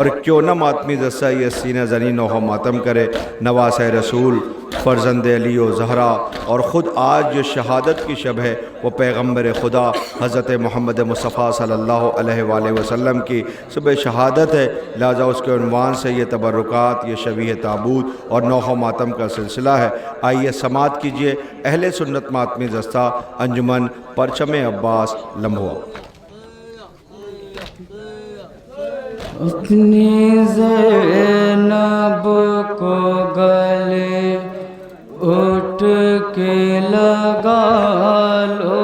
और क्यों न मातमी जस्सा ये सीना ज़नी नौह मातम करे, नवास रसूल फ़र्जंद अली व ज़हरा। और ख़ुद आज जो शहादत की शब है वो पैगम्बर खुदा हज़रत मोहम्मद मुस्तफ़ा सल्लल्लाहु अलैहि वसल्लम की सुबह शहादत है। लिहाजा उसके उन्वान से ये तबरुकात, ये शबीह ताबूत और नौह मातम का सिलसिला है। आइए समात कीजिए अहले सुन्नत मातमी जस्ता अंजुमन परचम अब्बास लम्होआ। अपनी ज़ैनब को गले उठ के लगा लो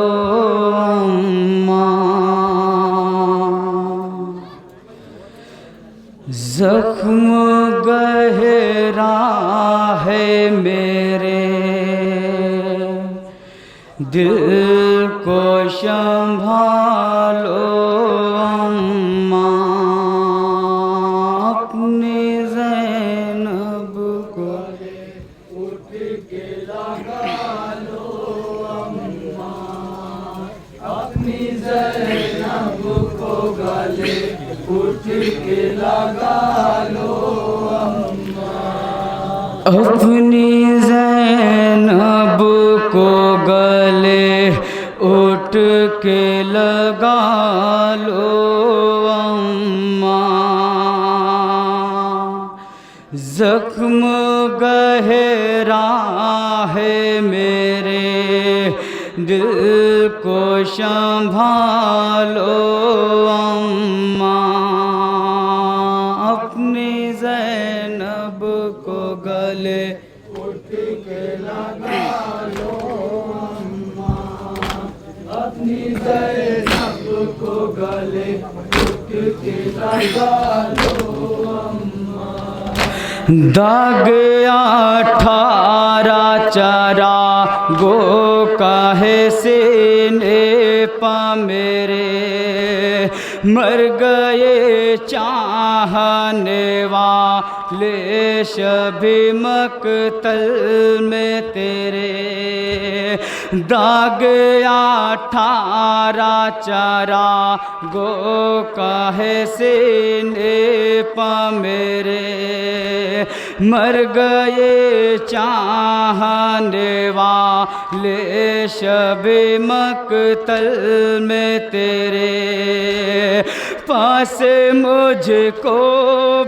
अम्मा, ज़ख्म गहरा है मेरे दिल को संभालो अम्मा, अपनी ज़ैनब को उठ के लगा लो अम्मा, अपनी ज़ैनब को गले उठ के लगा लो अम्मा, अपनी ज़ैनब को गले उठ के लगा लो अम्मा, ज़ख्म गहरा है मेरे दिल को संभालो अम्मा, अपनी ज़ैनब को गले उठ के लगा लो अम्मा, अपनी ज़ैनब को गले उठ के लगा लो अम्मा, दाग 18 चरा गो काहे सीने पा मेरे, मर गए चाहने वाले सभी मकतल में तेरे, दाग 18 चरा गो काहे सीने पा मेरे, मर गए चाहने वाले सभी मकतल में तेरे, पास मुझको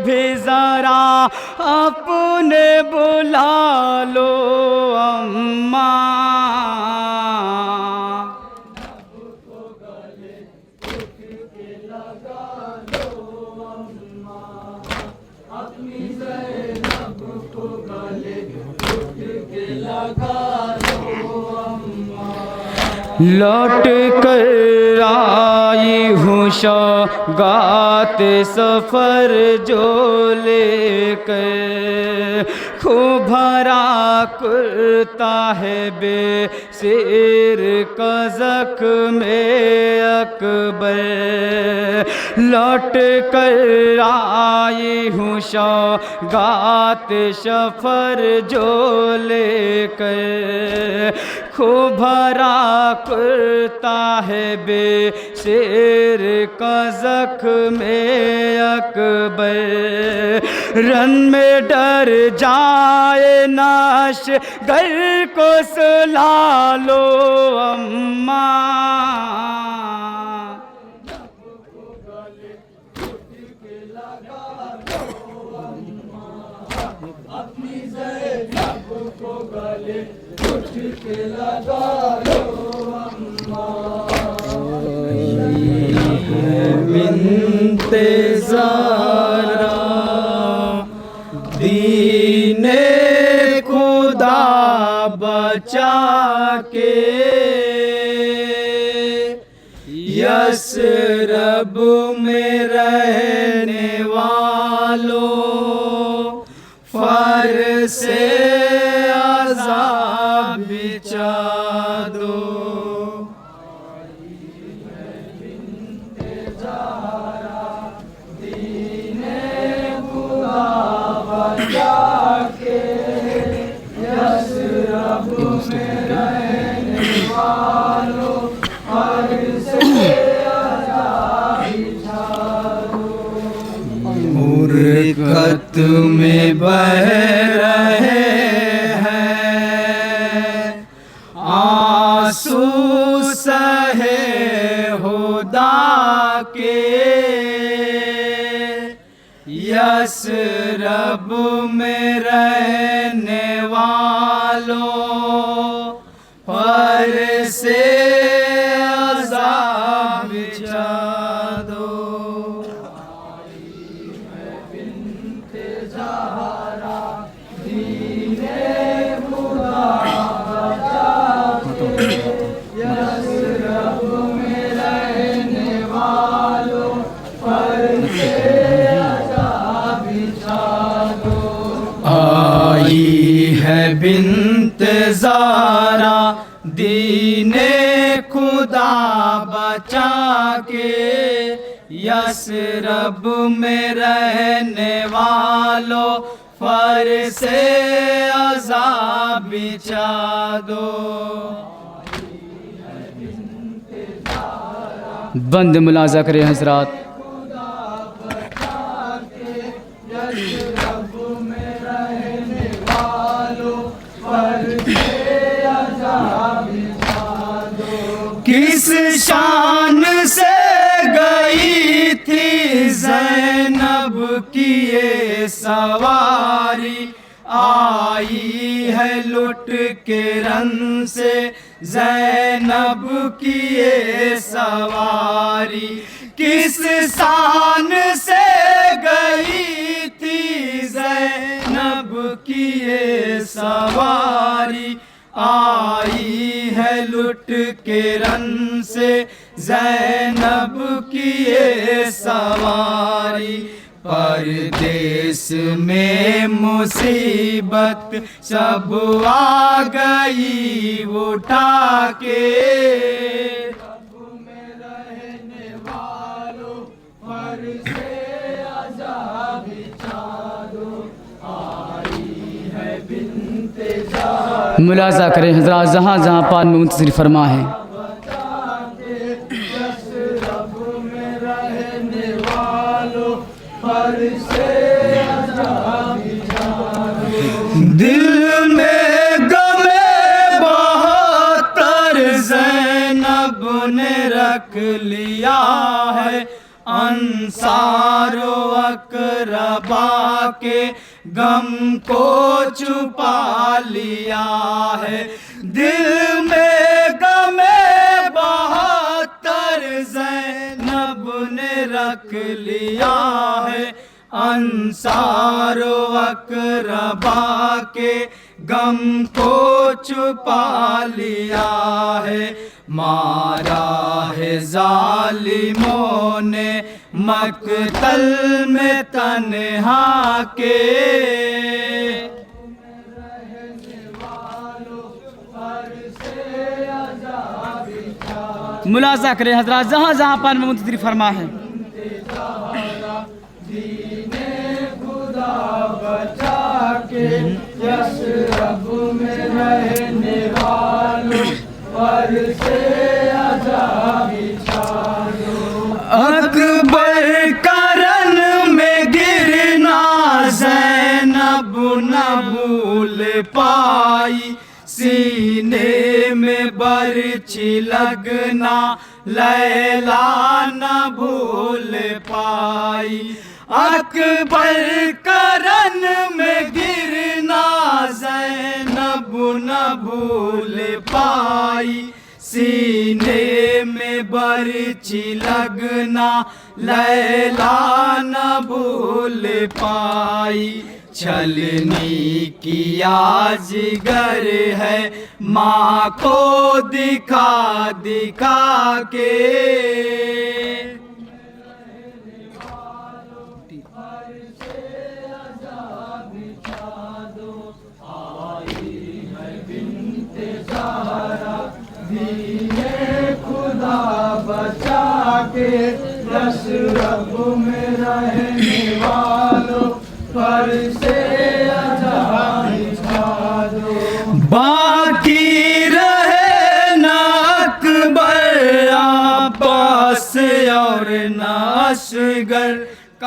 भी ज़रा अपने बुला लो अम्मा, लौट कर आई हूँ सौगात सफ़र जो लेकर, खूब भरा कुर्ता है बेसिर का ज़ख्म अकबर, लौट कर आई हूँ सौगात सफ़र जो लेकर, खूब भरा कुर्ता है बेसिर का ज़ख्म अकबर, रन में डर जाए नाश घर को सुला लो अम्मा, अपनी ज़ैनब को गले उठ के लगा लो अम्मा, बिन्ते ज़हरा दीने खुदा बचा के, यसरब में रहने वालों फर से अज़ाब बिचा दो, दीने खुदा बचा के, यसरब में रहने वालों फर से अज़ाब बिचा दो। फुरकत में बह रहे हैं आंसू सहे खुदा के, यसरब में रहने वालों पर से अज़ाब बिछा दो। आई है बिन्त ज़ारा दीने खुदा बचा के, यसरब में रहने वालों फर से अज़ाब बिछा दो। बंद मुलाजा करें हजरात। किस शान से गई थी ज़ैनब की ये सवारी, आई है लुट के रन से ज़ैनब की ये सवारी। किस शान से गई थी ज़ैनब की ये सवारी, आई है लुट के रन से ज़ैनब की ये सवारी। परदेस में मुसीबत सब आ गई उठा के, में रहने वालों पर से अज़ाब बिछा दो। आई है बिन्ते ज़ारा। मुलाज़ा करें हज़रात, जहाँ जहाँ पान में मुंतज़िर फरमा है। दिल में गमे बहत्तर ज़ैनब ने रख लिया है, अंसारो अकरबा के गम को छुपा लिया है। दिल में गमे बहत्तर ज़ैनब ने रख लिया है, अंसारो अकरबा के गम को छुपा लिया है। मारा है जालिमों ने मक्तल में तन्हा के, मुलाज़ा करें हज़रात, जहाँ जहाँ पान में मुंतज़िर फरमा है। बचा के यसरब में रहने वालों पर से अज़ाब बिछा दो। अकबर करन में गिरना ज़ैनब न भूल पाई, सीने में बरछी लगना लैला न भूल पाई। अकबर करन में गिरना ज़ैनब न भूल पाई, सीने में बरछी लगना लैला न भूल पाई। छलनी की आज़िगर है माँ को दिखा दिखा के, बचा के यसरब में रहने वालों पर से अज़ाब बिछा दो। बाकी रहे न अकबर अब्बास और न असगर,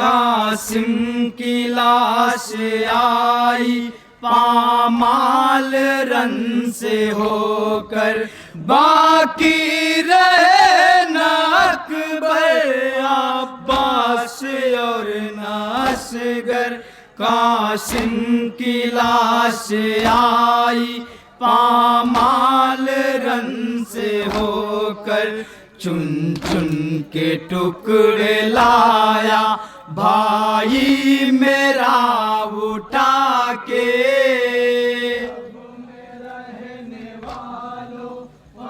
कासिम की लाश आई पामाल रन से होकर, बाकी रहे न अकबर अब्बास और न असगर। कासिम की लाश आई पामाल रन से होकर, चुन चुन के टुकड़े लाया भाई मेरा उठा के।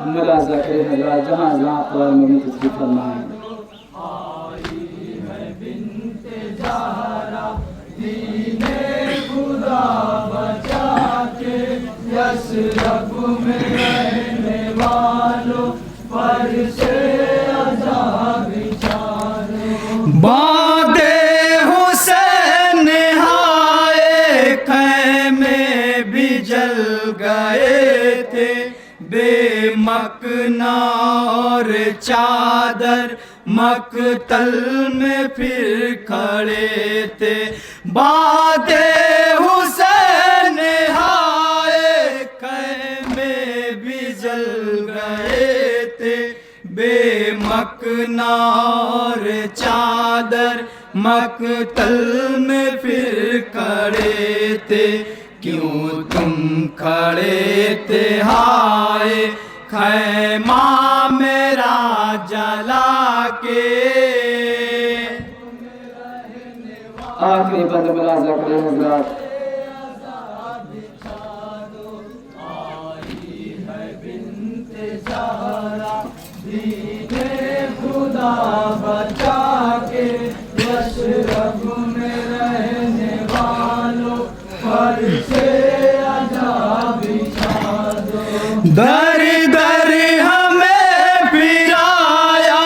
मुलाज़ा करे हज़रात जहाँ जहाँ पर में तस्बीह फरमाएं। आई है बिन्ते ज़हरा दीने खुदा बचा के, यशरफ में रहने वालों पर से अज़ाब बिचारो। बादे हुसैन हाय खैमे भी जल गए थे, बेमकना और चादर मकतल में फिर खड़े थे। बादे हुसैन हाय खैमे भी जल गए थे, बेमकना और चादर मकतल में फिर खड़े थे। क्यों तुम खड़े थे हाय खैमा मेरा जला के। आखिरी बंद मुलाज़ा करे हज़रात। आई है बिन्ते ज़हरा दीने खुदा बचा के, यशरफ में रहने वालों पर से अज़ाब बिछा दो। दर दर हमें फिराया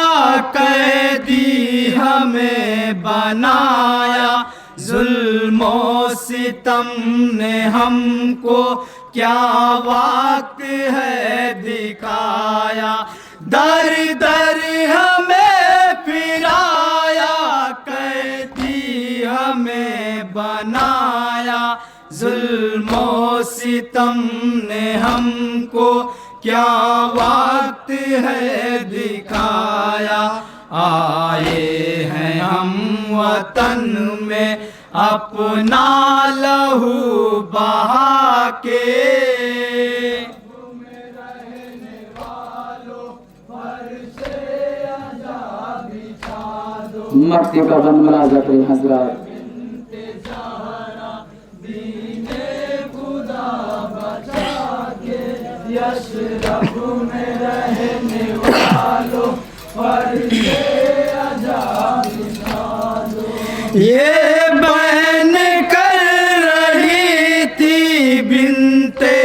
कैदी हमें बनाया, जुल्मो सितम ने हमको क्या वक्त है दिखाया। दर दर हमें फिराया कैदी हमें बनाया, जुल्मो सितम ने हमको क्या वक्त है दिखाया। आए हैं हम वतन में अपना लहू बहा के, रहने वालों पर से अज़ाब बिछा दो। मक्ती का बंद मुलाज़ा करे हज़रात। यशरफ में रहने वालों पर से अज़ाब बिछा दो। ये बहन कर रही थी बिन्ते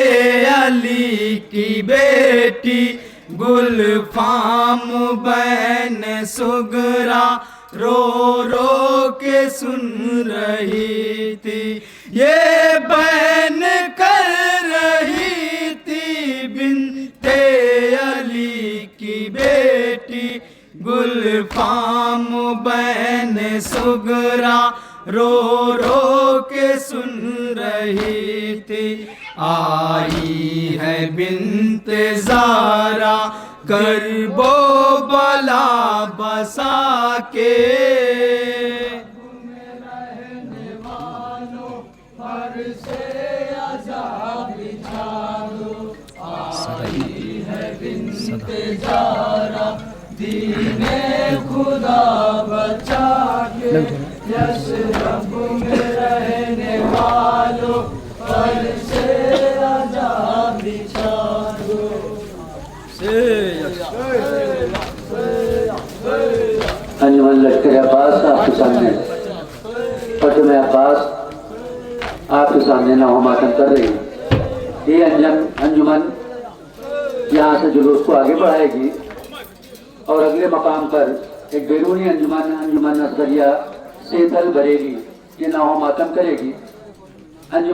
अली की बेटी, गुलफाम बहन सुगरा रो रो के सुन रही थी। ये बहन कर रही थी बिन्ते अली की बेटी, गुलफाम बहन सुगरा रो रो के सुन रही थी। आई है बिन्ते ज़हरा करबो बला बसा के, रहने वालों पर से अज़ाब बिछा दो। आई है बिन्ते ज़हरा दीने खुदा बचा के, यशरफ में रहने वालों पर से अज़ाब बिछा दो। अंजुमन लश्कर अब्बास आपके सामने, फतह अब्बास आपके सामने नौ मातम कर रही है। ये अंजुमन यहाँ से जुलूस को आगे बढ़ाएगी और अगले मकाम पर एक बैरूनी अंजुमन असगरिया सेंथल बरेली ये नौ मातम करेगी। अंजुमन